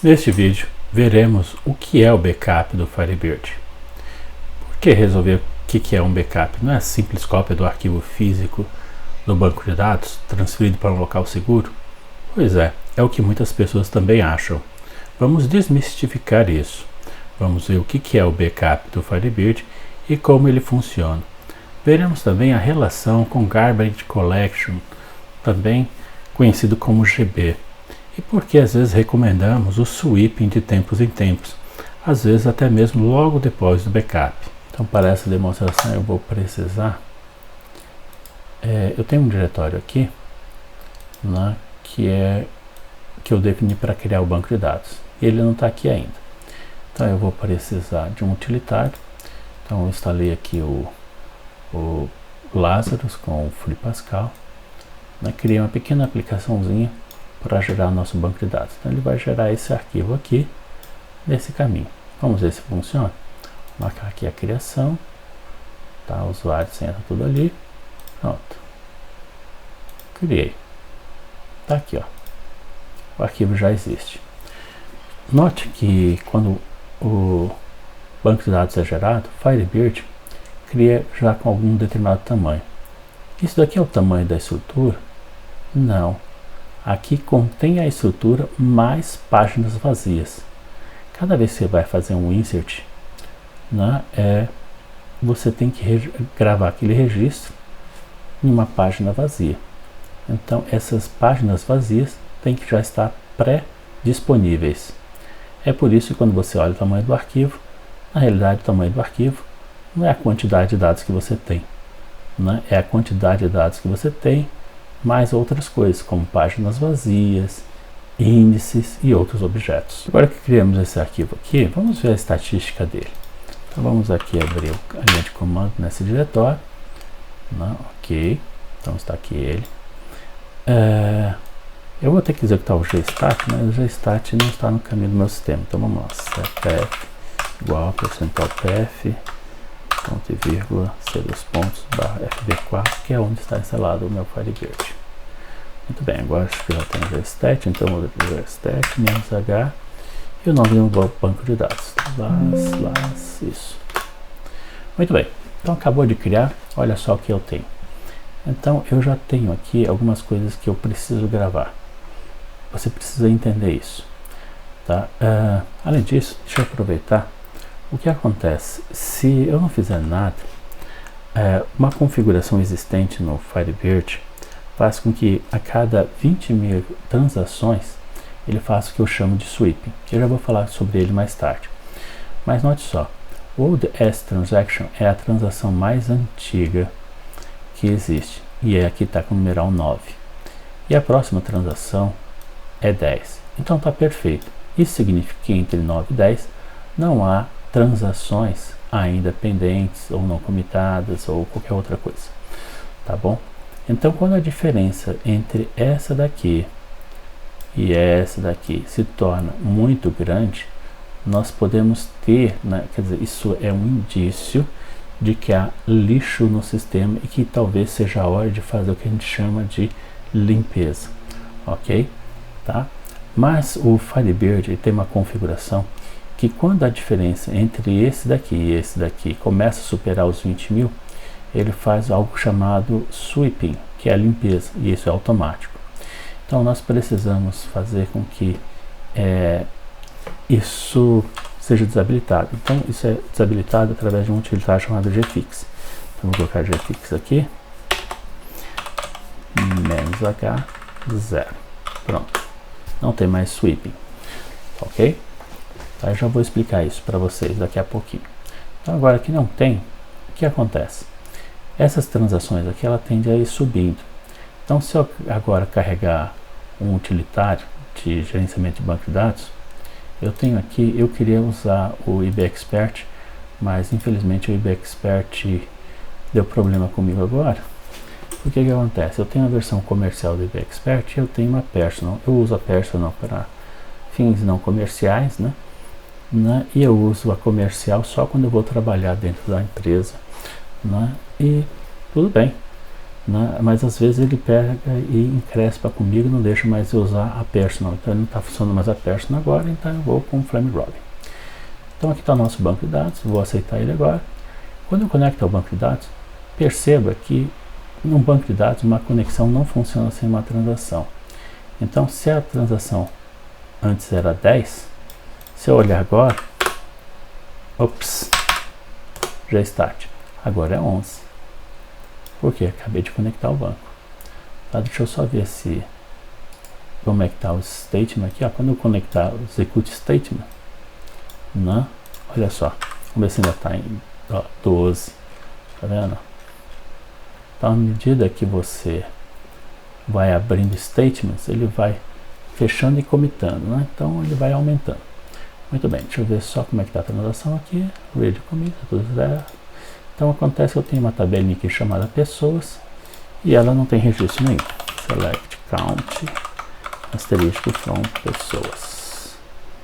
Neste vídeo, veremos o que é o backup do Firebird. Por que resolver o que é um backup? Não é a simples cópia do arquivo físico do banco de dados transferido para um local seguro? Pois é o que muitas pessoas também acham. Vamos desmistificar isso. Vamos ver o que é o backup do Firebird e como ele funciona. Veremos também a relação com Garbage Collection, também conhecido como GB. E por que às vezes recomendamos o sweeping de tempos em tempos, às vezes até mesmo logo depois do backup. Então, para essa demonstração eu vou precisar, eu tenho um diretório aqui, né, que eu defini para criar o banco de dados, e ele não está aqui ainda. Então eu vou precisar de um utilitário. Então eu instalei aqui o Lazarus com o FreePascal, né, criei uma pequena aplicaçãozinha para gerar nosso banco de dados. Então ele vai gerar esse arquivo aqui nesse caminho. Vamos ver se funciona. Vou marcar aqui a criação, tá? O usuário, senha, tudo ali. Pronto. Criei. Tá aqui, ó. O arquivo já existe. Note que quando o banco de dados é gerado, o Firebird cria já com algum determinado tamanho. Isso daqui é o tamanho da estrutura? Não. Aqui contém a estrutura mais páginas vazias. Cada vez que você vai fazer um insert, né, você tem que gravar aquele registro em uma página vazia. Então essas páginas vazias têm que já estar pré-disponíveis. É por isso que quando você olha o tamanho do arquivo, na realidade o tamanho do arquivo não é a quantidade de dados que você tem, né? É a quantidade de dados que você tem mais outras coisas, como páginas vazias, índices e outros objetos. Agora que criamos esse arquivo aqui, vamos ver a estatística dele. Então vamos aqui abrir a linha de comando nesse diretório. Ok, então está aqui ele. Eu vou ter que executar o gstat, mas o gstat não está no caminho do meu sistema. Então vamos lá, cpf igual %pf, ponto e vírgula, C dos pontos, barra fb4, que é onde está instalado o meu Firebird. Muito bem, agora acho que já tem o gstat, então eu vou ver gstat, -h, e o nome do banco de dados, isso. Muito bem, então acabou de criar, olha só o que eu tenho. Então eu já tenho aqui algumas coisas que eu preciso gravar. Você precisa entender isso, tá? Além disso, deixa eu aproveitar. O que acontece? Se eu não fizer nada, uma configuração existente no Firebird faz com que a cada 20.000 transações ele faça o que eu chamo de sweeping. Eu já vou falar sobre ele mais tarde. Mas note só, o Old S Transaction é a transação mais antiga que existe. E aqui está com o numeral 9. E a próxima transação é 10. Então está perfeito. Isso significa que entre 9 e 10 não há transações ainda pendentes ou não comitadas ou qualquer outra coisa, tá bom? Então quando a diferença entre essa daqui e essa daqui se torna muito grande, nós podemos ter, né, quer dizer, isso é um indício de que há lixo no sistema e que talvez seja a hora de fazer o que a gente chama de limpeza, ok? Tá? Mas o Firebird tem uma configuração que quando a diferença entre esse daqui e esse daqui começa a superar os 20.000, ele faz algo chamado sweeping, que é a limpeza, e isso é automático. Então nós precisamos fazer com que isso seja desabilitado. Então isso é desabilitado através de um utilitário chamado gfix. Então vou colocar gfix aqui, -h, 0. Pronto. Não tem mais sweeping, ok? Eu já vou explicar isso para vocês daqui a pouquinho. Então agora que não tem, o que acontece? Essas transações aqui, ela tende a ir subindo. Então se eu agora carregar um utilitário de gerenciamento de banco de dados, eu tenho aqui, eu queria usar o IBExpert, mas infelizmente o IBExpert deu problema comigo agora. O que acontece? Eu tenho a versão comercial do IBExpert e eu tenho uma personal. Eu uso a personal para fins não comerciais, né? E eu uso a comercial só quando eu vou trabalhar dentro da empresa, né? E tudo bem, né? Mas às vezes ele pega e encrespa comigo e não deixa mais eu usar a personal. Então ele não está funcionando mais a personal agora, então eu vou com o Flame Robin. Então aqui está o nosso banco de dados, vou aceitar ele agora. Quando eu conecto ao banco de dados, perceba que no banco de dados uma conexão não funciona sem uma transação. Então se a transação antes era 10, se eu olhar agora, ops, já start, agora é 11. Por quê? Acabei de conectar o banco. Tá, deixa eu só ver se como é que está o statement aqui. Ó, quando eu conectar o execute statement, né? Olha só, vamos ver se ainda está em 12. Tá vendo? Então, à medida que você vai abrindo statements, ele vai fechando e comitando, né? Então ele vai aumentando. Muito bem, deixa eu ver só como é que está a transação aqui. Read commit, tudo certo. Então acontece que eu tenho uma tabelinha aqui chamada pessoas e ela não tem registro nenhum. Select count asterisco from pessoas,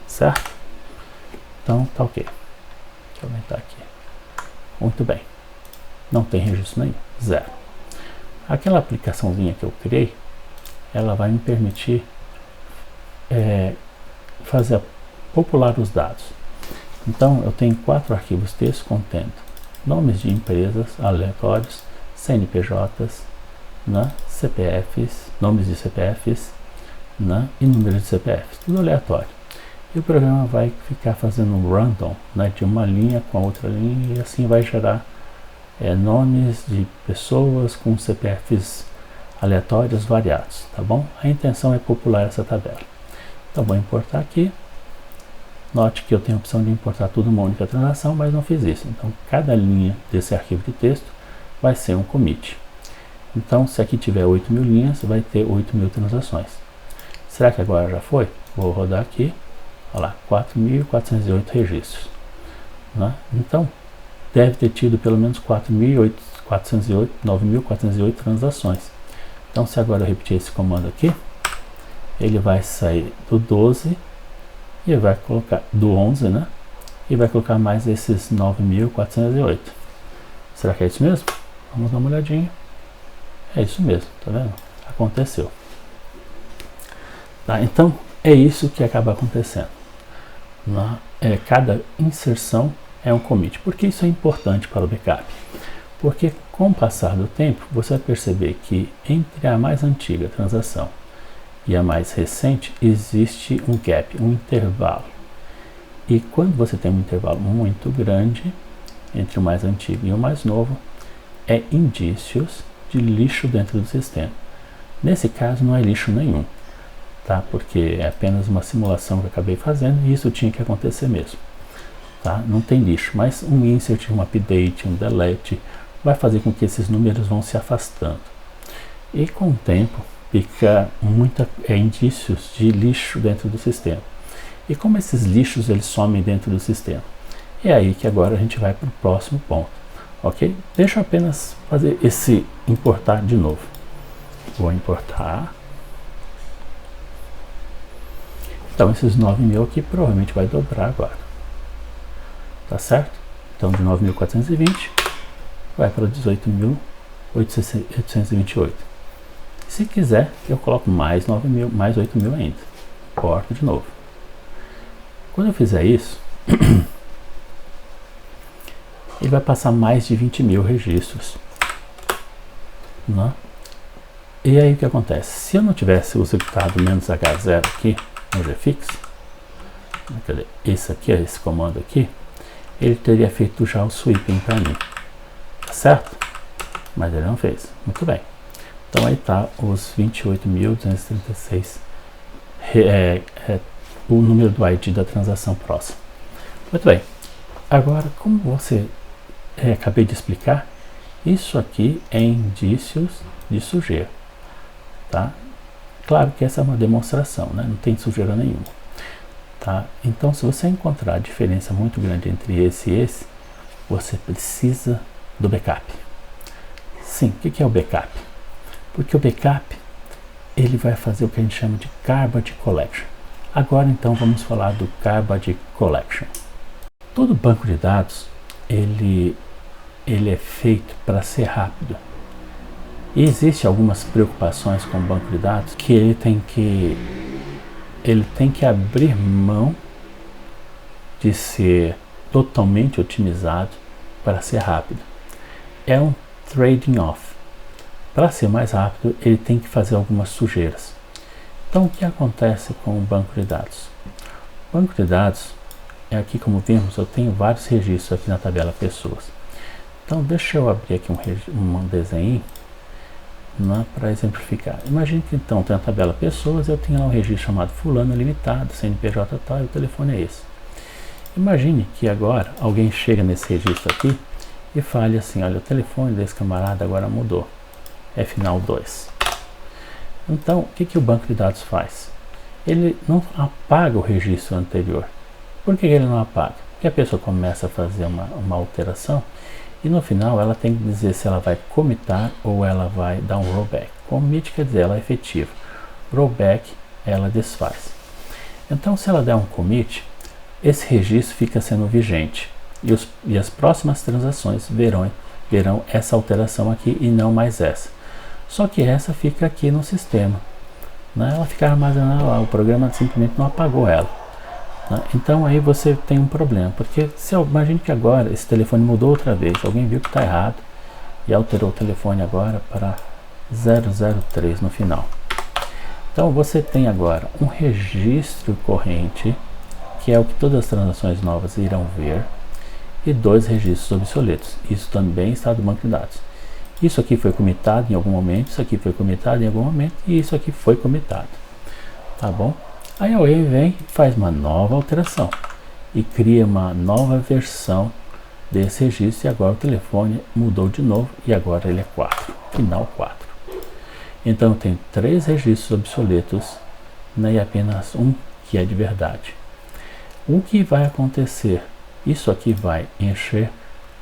certo? Então tá ok. Deixa eu aumentar aqui. Muito bem. Não tem registro nenhum, zero. Aquela aplicaçãozinha que eu criei, ela vai me permitir fazer popular os dados. Então eu tenho 4 arquivos texto contendo nomes de empresas aleatórios, CNPJs, né, CPFs, nomes de CPFs, né, e números de CPFs, tudo aleatório. E o programa vai ficar fazendo um random, né, de uma linha com a outra linha, e assim vai gerar nomes de pessoas com CPFs aleatórios variados, tá bom? A intenção é popular essa tabela. Então vou importar aqui. Note que eu tenho a opção de importar tudo numa única transação, mas não fiz isso. Então, cada linha desse arquivo de texto vai ser um commit. Então, se aqui tiver 8.000 linhas, vai ter 8.000 transações. Será que agora já foi? Vou rodar aqui. Olha lá, 4.408 registros. Né? Então, deve ter tido pelo menos 9.408 transações. Então, se agora eu repetir esse comando aqui, ele vai sair do 12 e vai colocar do 11, né? E vai colocar mais esses 9.408. Será que é isso mesmo? Vamos dar uma olhadinha. É isso mesmo, tá vendo? Aconteceu. Tá, então é isso que acaba acontecendo. Cada inserção é um commit. Por que isso é importante para o backup? Porque com o passar do tempo, você vai perceber que entre a mais antiga transação e a mais recente, existe um gap, um intervalo. E quando você tem um intervalo muito grande entre o mais antigo e o mais novo, é indícios de lixo dentro do sistema. Nesse caso não é lixo nenhum, tá? Porque é apenas uma simulação que eu acabei fazendo e isso tinha que acontecer mesmo. Tá? Não tem lixo, mas um insert, um update, um delete vai fazer com que esses números vão se afastando. E com o tempo, fica indícios de lixo dentro do sistema. E como esses lixos eles somem dentro do sistema? É aí que agora a gente vai para o próximo ponto, ok? Deixa eu apenas fazer esse importar de novo. Vou importar. Então esses 9.000 aqui provavelmente vai dobrar agora. Tá certo? Então de 9.420 vai para 18.828. Se quiser, eu coloco mais 9.000, mais 8.000 ainda. Importo de novo. Quando eu fizer isso, ele vai passar mais de 20.000 registros. Né? E aí o que acontece? Se eu não tivesse executado menos H0 aqui no GFix, esse aqui, esse comando aqui, ele teria feito já o sweeping para mim. Tá certo? Mas ele não fez. Muito bem. Então aí está os 28.236, o número do ID da transação próxima. Muito bem. Agora, como você acabei de explicar, isso aqui é indícios de sujeira. Tá? Claro que essa é uma demonstração, né? Não tem sujeira nenhuma. Tá? Então, se você encontrar a diferença muito grande entre esse e esse, você precisa do backup. Sim, o que é o backup? Porque o backup ele vai fazer o que a gente chama de garbage collection. Agora então vamos falar do garbage collection. Todo banco de dados ele é feito para ser rápido. E existe algumas preocupações com o banco de dados que ele tem que abrir mão de ser totalmente otimizado para ser rápido. É um trading off. Para ser mais rápido, ele tem que fazer algumas sujeiras. Então, o que acontece com o banco de dados? O banco de dados, aqui como vimos, eu tenho vários registros aqui na tabela pessoas. Então, deixa eu abrir aqui um desenho para exemplificar. Imagine que então tem a tabela pessoas, eu tenho lá um registro chamado fulano limitado, CNPJ tal, e o telefone é esse. Imagine que agora alguém chega nesse registro aqui e fale assim, olha, o telefone desse camarada agora mudou, é final 2. Então, o que o banco de dados faz? Ele não apaga o registro anterior. Por que ele não apaga? Porque a pessoa começa a fazer uma alteração e no final ela tem que dizer se ela vai commitar ou ela vai dar um rollback. Commit quer dizer ela é efetiva. Rollback, ela desfaz. Então, se ela der um commit, esse registro fica sendo vigente e as próximas transações verão essa alteração aqui e não mais essa. Só que essa fica aqui no sistema, né? Ela fica armazenada lá, o programa simplesmente não apagou ela, né? Então aí você tem um problema, porque imagine que agora esse telefone mudou outra vez, alguém viu que está errado e alterou o telefone agora para 003 no final. Então você tem agora um registro corrente, que é o que todas as transações novas irão ver, e 2 registros obsoletos. Isso também está do banco de dados. Isso aqui foi comitado em algum momento, isso aqui foi comitado em algum momento, e isso aqui foi comitado. Tá bom? Aí alguém vem e faz uma nova alteração e cria uma nova versão desse registro, e agora o telefone mudou de novo e agora ele é 4, final 4. Então eu tenho 3 registros obsoletos, né, e apenas um que é de verdade. O que vai acontecer? Isso aqui vai encher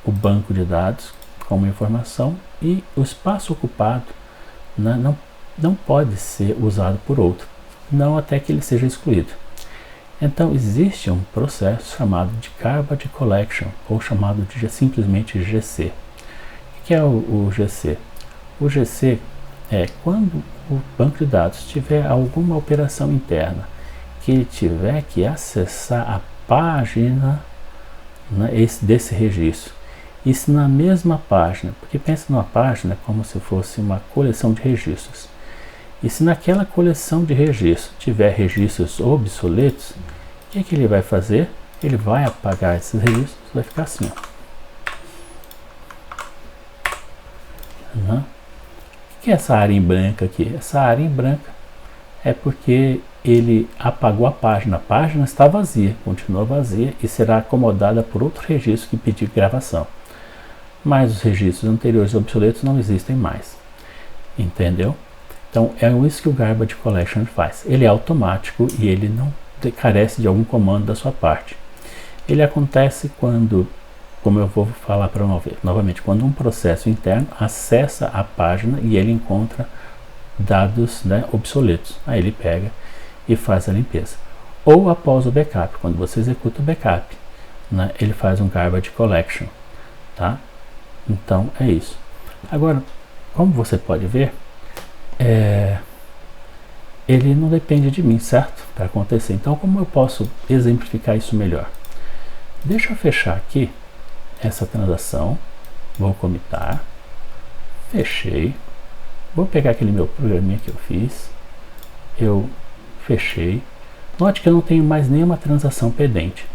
o banco de dados com uma informação e o espaço ocupado, né, não pode ser usado por outro, não até que ele seja excluído. Então existe um processo chamado de Garbage Collection, ou chamado de simplesmente GC. O que é o GC? O GC é quando o banco de dados tiver alguma operação interna que ele tiver que acessar a página, né, desse registro. E se na mesma página, porque pensa numa página como se fosse uma coleção de registros, e se naquela coleção de registros tiver registros obsoletos, o que ele vai fazer? Ele vai apagar esses registros, vai ficar assim, ó. O que é essa área em branca aqui? Essa área em branca é porque ele apagou a página está vazia, continua vazia e será acomodada por outro registro que pedir gravação. Mas os registros anteriores obsoletos não existem mais. Entendeu? Então é isso que o Garbage Collection faz. Ele é automático e ele não carece de algum comando da sua parte. Ele acontece quando, como eu vou falar para novamente, quando um processo interno acessa a página e ele encontra dados, né, obsoletos. Aí ele pega e faz a limpeza. Ou após o backup, quando você executa o backup, né, ele faz um Garbage Collection. Tá? Então é isso. Agora, como você pode ver, ele não depende de mim, certo? Para acontecer. Então, como eu posso exemplificar isso melhor? Deixa eu fechar aqui essa transação. Vou comitar. Fechei. Vou pegar aquele meu programinha que eu fiz. Eu fechei. Note que eu não tenho mais nenhuma transação pendente.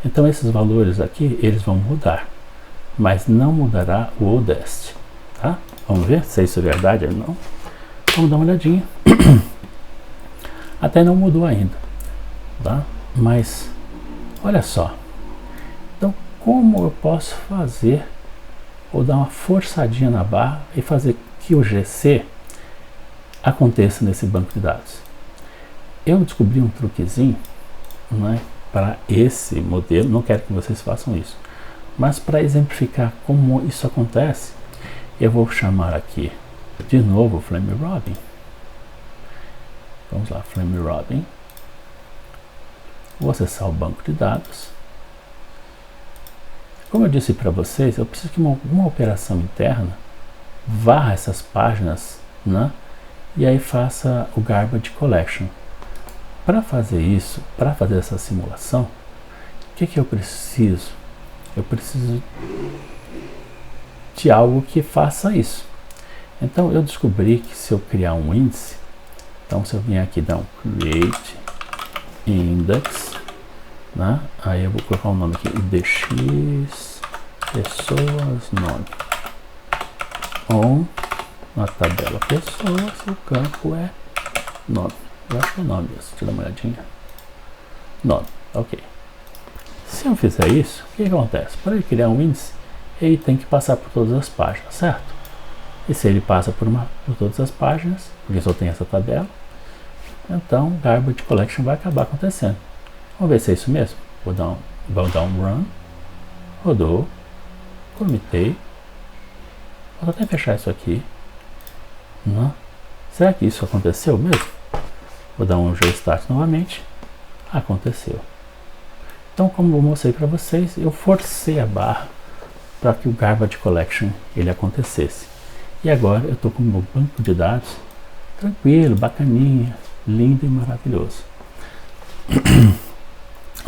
Então, esses valores aqui, eles vão mudar. Mas não mudará o Odest, tá? Vamos ver se isso é verdade ou não. Vamos dar uma olhadinha. Até não mudou ainda, tá? Mas olha só. Então, como eu posso fazer ou dar uma forçadinha na barra e fazer que o GC aconteça nesse banco de dados? Eu descobri um truquezinho, né, para esse modelo. Não quero que vocês façam isso. Mas para exemplificar como isso acontece, eu vou chamar aqui de novo o Flame Robin. Vamos lá, Flame Robin. Vou acessar o banco de dados. Como eu disse para vocês, eu preciso que alguma operação interna varra essas páginas, né? E aí faça o Garbage Collection. Para fazer isso, para fazer essa simulação, o que eu preciso? Eu preciso de algo que faça isso. Então eu descobri que se eu criar um índice, então se eu vier aqui dar um create index, né? Aí eu vou colocar um nome aqui, dx pessoas nome on, na tabela pessoas, o campo é nome. Eu acho que é nome, deixa eu dar uma olhadinha. Nome, ok. Se eu fizer isso, o que acontece? Para ele criar um índice, ele tem que passar por todas as páginas, certo? E se ele passa por todas as páginas, porque só tem essa tabela, então o Garbage Collection vai acabar acontecendo. Vamos ver se é isso mesmo. Vou dar um run, rodou, comitei. Vou até fechar isso aqui. Não. Será que isso aconteceu mesmo? Vou dar um restart novamente. Aconteceu. Então, como eu mostrei para vocês, eu forcei a barra para que o Garbage Collection ele acontecesse. E agora eu estou com o meu banco de dados tranquilo, bacaninha, lindo e maravilhoso.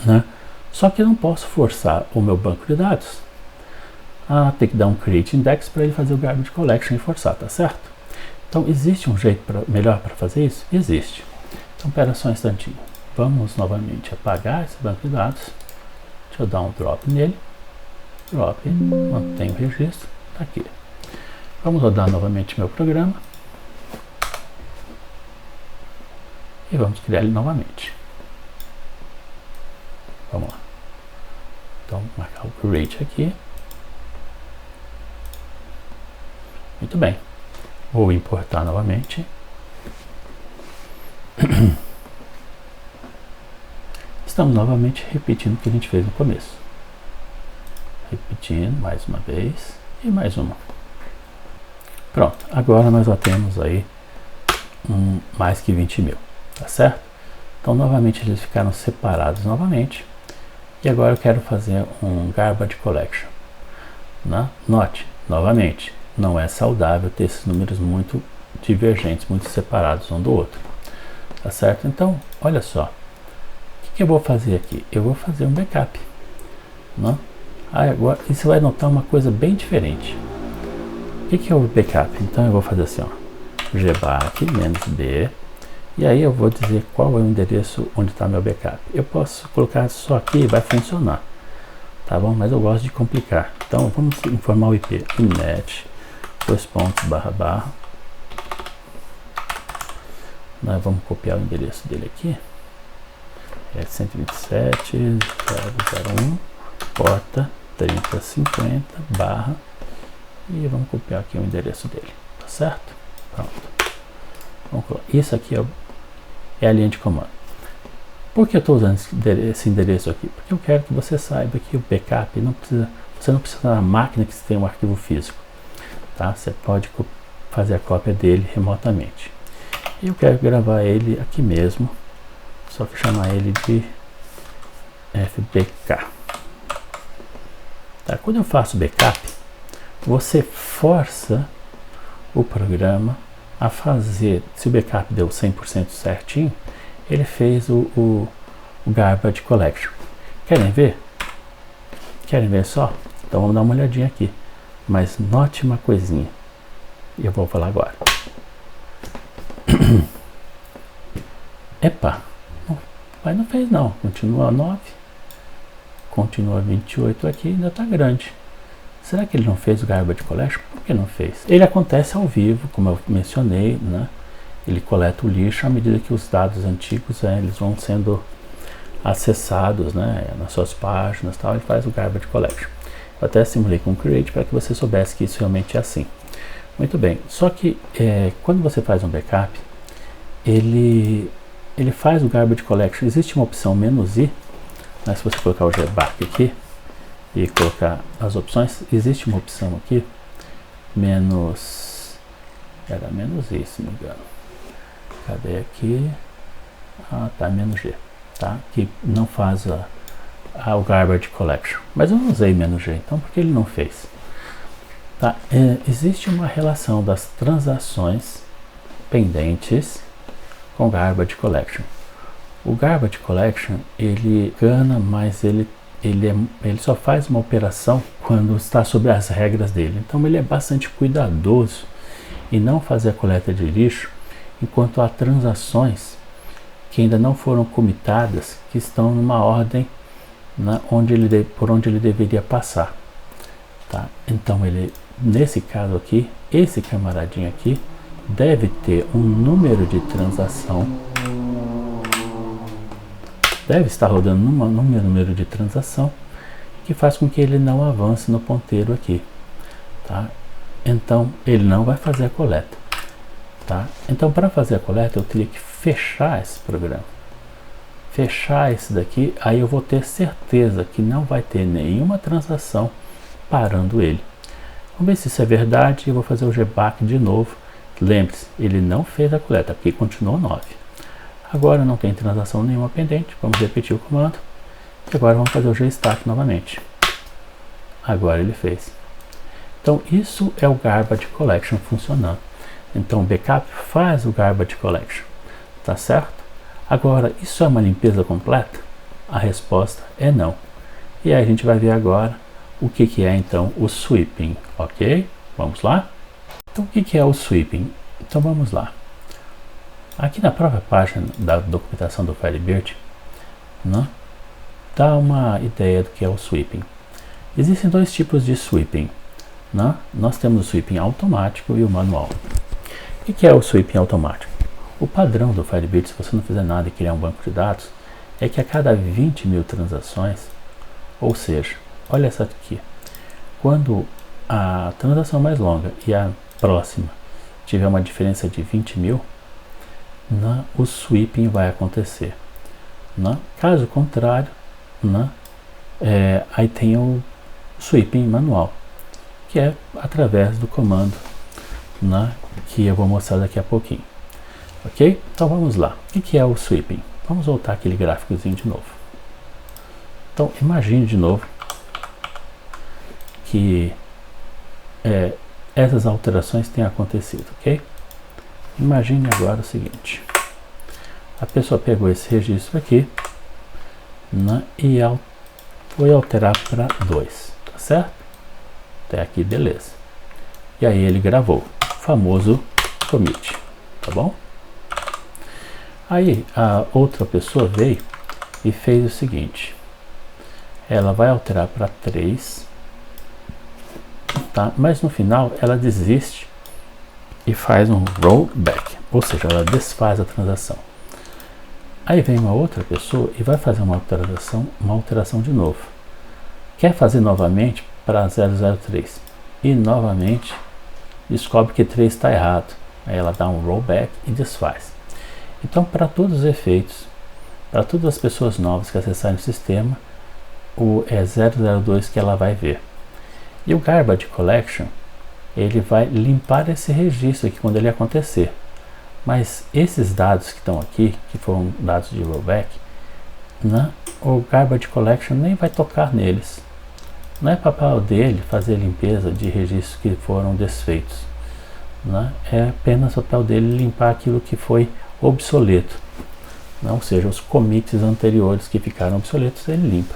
Né? Só que eu não posso forçar o meu banco de dados a ter que dar um create index para ele fazer o Garbage Collection e forçar, tá certo? Então, existe um jeito melhor para fazer isso? Existe. Então, espera só um instantinho. Vamos novamente apagar esse banco de dados. Deixa eu dar um drop nele. Drop, mantém o registro. Tá aqui. Vamos rodar novamente meu programa. E vamos criar ele novamente. Vamos lá. Então, marcar o create aqui. Muito bem. Vou importar novamente. Estamos novamente repetindo o que a gente fez no começo. Repetindo mais uma vez e mais uma. Pronto, agora nós já temos aí mais que 20 mil, tá certo? Então novamente eles ficaram separados novamente. E agora eu quero fazer um Garbage Collection. Né? Note, novamente, não é saudável ter esses números muito divergentes, muito separados um do outro. Tá certo? Então, olha só. O que eu vou fazer aqui? Eu vou fazer um backup. Né? Aí agora, e você vai notar uma coisa bem diferente. O que é o backup? Então eu vou fazer assim, ó, gback -b, e aí eu vou dizer qual é o endereço onde está meu backup. Eu posso colocar só aqui e vai funcionar, tá bom? Mas eu gosto de complicar. Então vamos informar o IP inet, //. Nós vamos copiar o endereço dele aqui. É 127.0.0.1, porta 3050 / e vamos copiar aqui o endereço dele, tá certo? Pronto. Vamos colocar. Isso aqui é a linha de comando. Por que eu estou usando esse endereço aqui? Porque eu quero que você saiba que o backup você não precisa na máquina que você tem um arquivo físico, tá? Você pode fazer a cópia dele remotamente. E eu quero gravar ele aqui mesmo, só que chamar ele de fbk. Tá? Quando eu faço backup, você força o programa a fazer, se o backup deu 100% certinho, ele fez o Garbage Collection. Querem ver? Querem ver só? Então vamos dar uma olhadinha aqui. Mas note uma coisinha. E eu vou falar agora. Epa, mas não fez não. Continua 9. Continua 28 aqui, ainda está grande. Será que ele não fez o Garbage Collection? Por que não fez? Ele acontece ao vivo, como eu mencionei, né? Ele coleta o lixo à medida que os dados antigos eles vão sendo acessados, né, nas suas páginas, tal. Ele faz o Garbage Collection. Eu até simulei com o Create para que você soubesse que isso realmente é assim. Muito bem. Só que quando você faz um backup, ele faz o Garbage Collection. Existe uma opção "-i", né? Se você colocar o gback aqui e colocar as opções, existe uma opção aqui era "-i", se não me engano. Cadê aqui? Ah, tá, "-g", tá? Que não faz o Garbage Collection. Mas eu não usei "-g", então por que ele não fez? Tá? Existe uma relação das transações pendentes com Garbage Collection. O Garbage Collection, ele gana, mas ele só faz uma operação quando está sob as regras dele. Então ele é bastante cuidadoso em não fazer a coleta de lixo enquanto há transações que ainda não foram comitadas, que estão numa ordem por onde ele deveria passar. Tá? Então ele, nesse caso aqui, esse camaradinho aqui deve ter um número de transação, deve estar rodando num número de transação que faz com que ele não avance no ponteiro aqui. Tá? Então ele não vai fazer a coleta. Tá? Então, para fazer a coleta, eu teria que fechar esse programa. Fechar esse daqui, aí eu vou ter certeza que não vai ter nenhuma transação parando ele. Vamos ver se isso é verdade. Eu vou fazer o GBAC de novo. Lembre-se, ele não fez a coleta, porque continuou 9. Agora não tem transação nenhuma pendente. Vamos repetir o comando. E agora vamos fazer o GStack novamente. Agora ele fez. Então, isso é o Garbage Collection funcionando. Então, o backup faz o Garbage Collection. Tá certo? Agora, isso é uma limpeza completa? A resposta é não. E aí a gente vai ver agora o que é então o sweeping, ok? Vamos lá? Então, o que é o sweeping? Então, vamos lá. Aqui na própria página da documentação do Firebird, né, dá uma ideia do que é o sweeping. Existem dois tipos de sweeping. Né? Nós temos o sweeping automático e o manual. O que é o sweeping automático? O padrão do Firebird, se você não fizer nada e criar um banco de dados, é que a cada 20 mil transações, ou seja, olha essa aqui, quando a transação mais longa e a próxima tiver uma diferença de 20 mil, o sweeping vai acontecer. Caso contrário, aí tem o sweeping manual, que é através do comando que eu vou mostrar daqui a pouquinho. Ok? Então vamos lá. O que é o sweeping? Vamos voltar aquele gráficozinho de novo. Então imagine de novo que essas alterações têm acontecido, ok? Imagine agora o seguinte: a pessoa pegou esse registro aqui e foi alterar para 2, tá certo? Até aqui, beleza. E aí ele gravou o famoso commit, tá bom? Aí a outra pessoa veio e fez o seguinte: ela vai alterar para 3, tá? Mas no final ela desiste e faz um rollback, ou seja, ela desfaz a transação. Aí vem uma outra pessoa e vai fazer uma alteração de novo. Quer fazer novamente para 003 e novamente descobre que 3 está errado. Aí ela dá um rollback e desfaz. Então, para todos os efeitos, para todas as pessoas novas que acessarem o sistema, é 002 que ela vai ver. E o Garbage Collection, ele vai limpar esse registro aqui quando ele acontecer. Mas esses dados que estão aqui, que foram dados de rollback, o Garbage Collection nem vai tocar neles. Não é papel dele fazer limpeza de registros que foram desfeitos. É apenas papel dele limpar aquilo que foi obsoleto. Ou seja, os commits anteriores que ficaram obsoletos, ele limpa.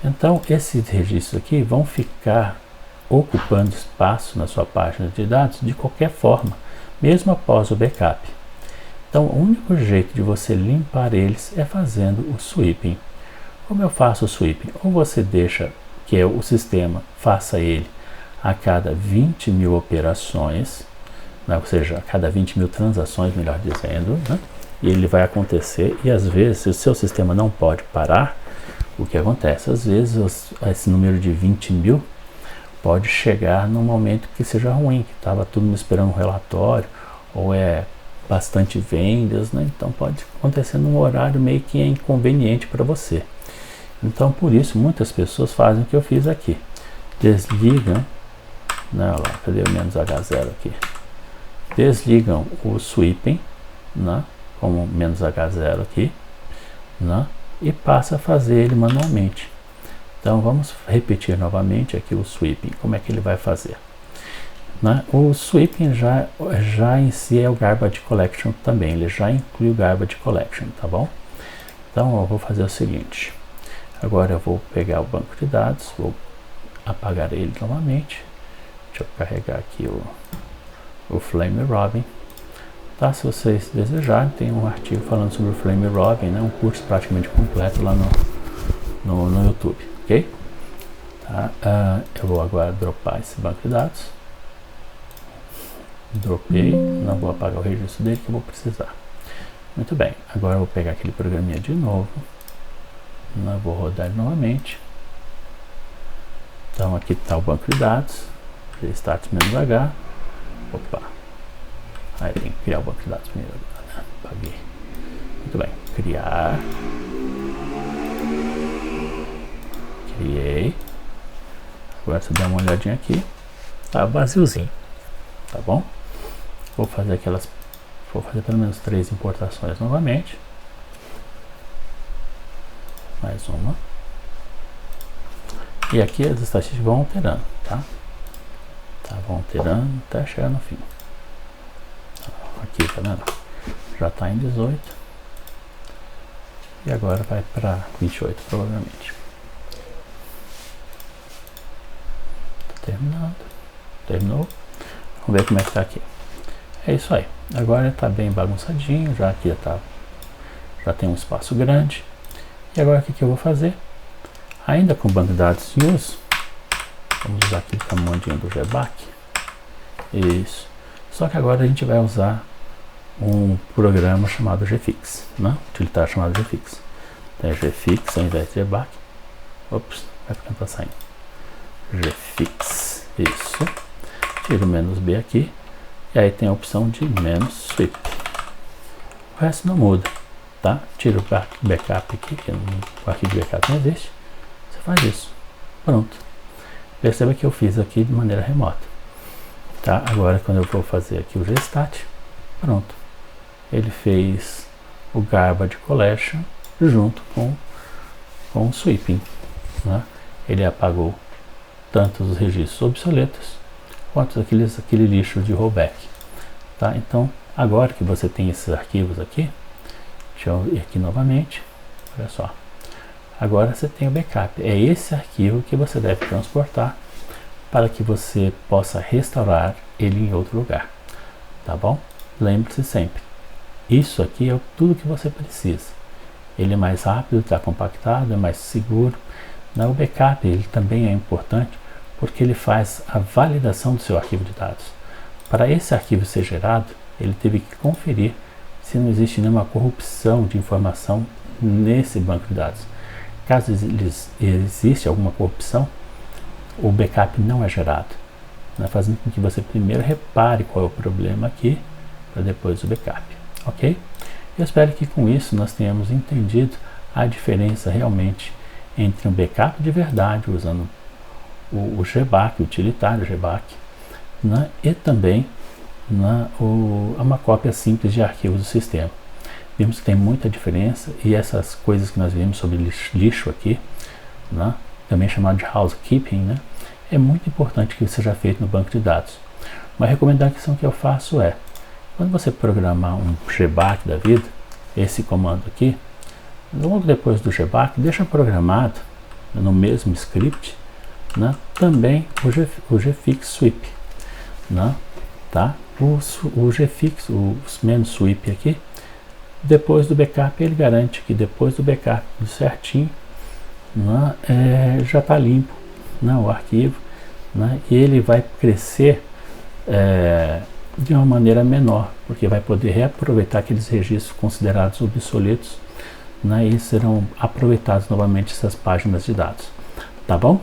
Então, esses registros aqui vão ficar ocupando espaço na sua página de dados de qualquer forma, mesmo após o backup. Então, o único jeito de você limpar eles é fazendo o sweeping. Como eu faço o sweeping? Ou você deixa que o sistema faça ele a cada 20 mil operações, ou seja, a cada 20 mil transações, melhor dizendo, e ele vai acontecer, e às vezes, se o seu sistema não pode parar, o que acontece? Às vezes, esse número de 20 mil pode chegar num momento que seja ruim, que estava todo mundo esperando um relatório, ou bastante vendas, então pode acontecer num horário meio que inconveniente para você. Então, por isso, muitas pessoas fazem o que eu fiz aqui. Desligam, olha lá, cadê o "-h0" aqui? Desligam o sweeping, como "-h0" aqui, e passa a fazer ele manualmente. Então, vamos repetir novamente aqui o sweeping. Como é que ele vai fazer? né? O sweeping já em si é o garbage collection também, ele já inclui o garbage collection, tá bom? Então eu vou fazer o seguinte, agora eu vou pegar o banco de dados, vou apagar ele novamente, deixa eu carregar aqui o Flame Robin, tá? Se vocês desejarem, tem um artigo falando sobre o Flame Robin, né? Um curso praticamente completo lá no YouTube, ok? Tá? Eu vou agora dropar esse banco de dados, dropei, não vou apagar o registro dele que eu vou precisar. Muito bem, agora eu vou pegar aquele programinha de novo, não vou rodar ele novamente. Então aqui está o banco de dados, -h, opa, aí tem que criar o banco de dados primeiro, né? Apaguei. Muito bem, criar, criei, agora se eu der uma olhadinha aqui, tá vaziozinho, tá bom? Vou fazer pelo menos 3 importações novamente, mais uma. E aqui as estatísticas vão alterando, tá? Vão alterando até chegar no fim. Aqui, tá vendo? Já está em 18. E agora vai para 28, provavelmente. Tá terminando. Terminou. Vamos ver como é que tá aqui. É isso aí. Agora está bem bagunçadinho, já aqui já tem um espaço grande. E agora o que eu vou fazer? Ainda com o banco de dados em uso, vamos usar aqui o comandinho do GBAC. Isso. Só que agora a gente vai usar um programa chamado GFix, né? Utilitário chamado GFix. Então é GFix ao invés de GBAC. Ops, vai ficando para saindo. GFix. Isso. Tiro o "-b" aqui. E aí tem a opção de "-sweep". O resto não muda, tá? Tiro o backup aqui, que o arquivo de backup não existe. Você faz isso. Pronto. Perceba que eu fiz aqui de maneira remota. Tá? Agora quando eu vou fazer aqui o gstat, pronto. Ele fez o garbage collection junto com o sweeping, né? Ele apagou tanto os registros obsoletos quanto aquele lixo de rollback, tá? Então agora que você tem esses arquivos aqui, deixa eu ir aqui novamente, olha só, agora você tem o backup, é esse arquivo que você deve transportar para que você possa restaurar ele em outro lugar, tá bom? Lembre-se sempre, isso aqui é tudo que você precisa. Ele é mais rápido, está compactado, é mais seguro. O backup ele também é importante porque ele faz a validação do seu arquivo de dados. Para esse arquivo ser gerado, ele teve que conferir se não existe nenhuma corrupção de informação nesse banco de dados. Caso exista alguma corrupção, o backup não é gerado, né? Fazendo com que você primeiro repare qual é o problema aqui, para depois o backup, ok? Eu espero que com isso nós tenhamos entendido a diferença realmente entre um backup de verdade, usando o GBAC, o utilitário GBAC, né? E também uma cópia simples de arquivos do sistema. Vimos que tem muita diferença e essas coisas que nós vimos sobre lixo aqui, né? Também chamado de housekeeping, né? É muito importante que isso seja feito no banco de dados. Uma recomendação que eu faço é, quando você programar um GBAC da vida, esse comando aqui, logo depois do GBAC, deixa programado no mesmo script, né, também o GFix sweep, né, tá? O GFix, o -sweep aqui, depois do backup, ele garante que depois do backup certinho, né, já está limpo, né, o arquivo, né, e ele vai crescer de uma maneira menor, porque vai poder reaproveitar aqueles registros considerados obsoletos, né, e serão aproveitados novamente essas páginas de dados, tá bom?